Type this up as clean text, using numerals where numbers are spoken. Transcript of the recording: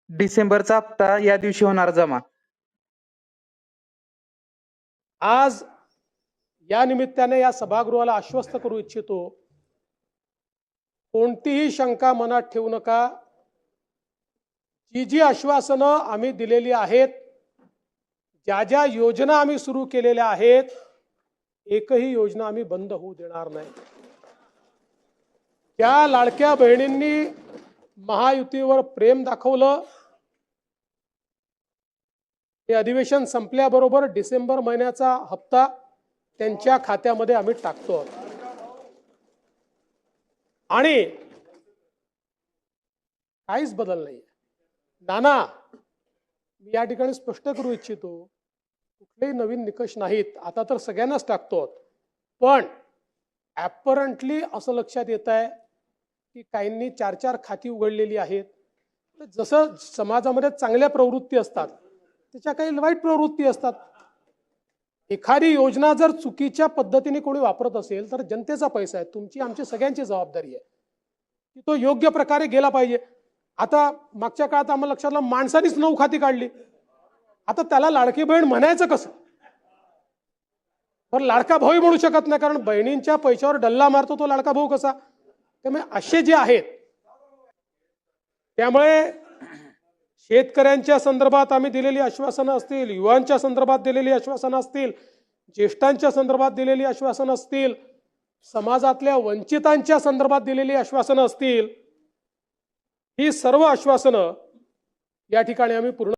डिसेंबरचा हप्ता या दिवशी होणार जमा। आज या निमित्ताने या सभागृहाला आश्वस्त करू इच्छितो, कोणतीही शंका मनात ठेवू नका। जी आश्वासनं आम्ही दिलेली आहेत, ज्या योजना आम्ही सुरू केलेल्या आहेत, एकही योजना आम्ही बंद होऊ देणार नाही। त्या लाडक्या बहिणींनी महायुतीवर प्रेम दाखवलं, हे अधिवेशन संपल्याबरोबर डिसेंबर महिन्याचा हप्ता त्यांच्या खात्यामध्ये आम्ही टाकतो आणि काहीच बदल नाही। नाना, मी या ठिकाणी स्पष्ट करू इच्छितो, कुठलेही नवीन निकष नाहीत, आता तर सगळ्यांनाच टाकतो, पण ॲपरंटली असं लक्षात येत आहे की काहींनी 4-4 खाती उघडलेली आहेत। जसं समाजामध्ये चांगल्या प्रवृत्ती असतात, त्याच्या काही वाईट प्रवृत्ती असतात। एखादी योजना जर चुकीच्या पद्धतीने कोणी वापरत असेल तर जनतेचा पैसा आहे, तुमची आमची सगळ्यांची जबाबदारी आहे की तो योग्य प्रकारे गेला पाहिजे। आता मागच्या काळात आम्हाला लक्षात आलं, माणसानीच 9 खाती काढली, आता त्याला लाडकी बहीण म्हणायचं कसं? पण लाडका भाऊ म्हणू शकत नाही, कारण बहिणींच्या पैशावर डल्ला मारतो तो लाडका भाऊ कसा? त्यामुळे असे जे आहेत, त्यामुळे शेतकऱ्यांच्या संदर्भात आम्ही दिलेली आश्वासनं असतील, युवांच्या संदर्भात दिलेली आश्वासनं असतील, ज्येष्ठांच्या संदर्भात दिलेली आश्वासनं असतील, समाजातल्या वंचितांच्या संदर्भात दिलेली आश्वासनं असतील, ही सर्व आश्वासनं या ठिकाणी आम्ही पूर्ण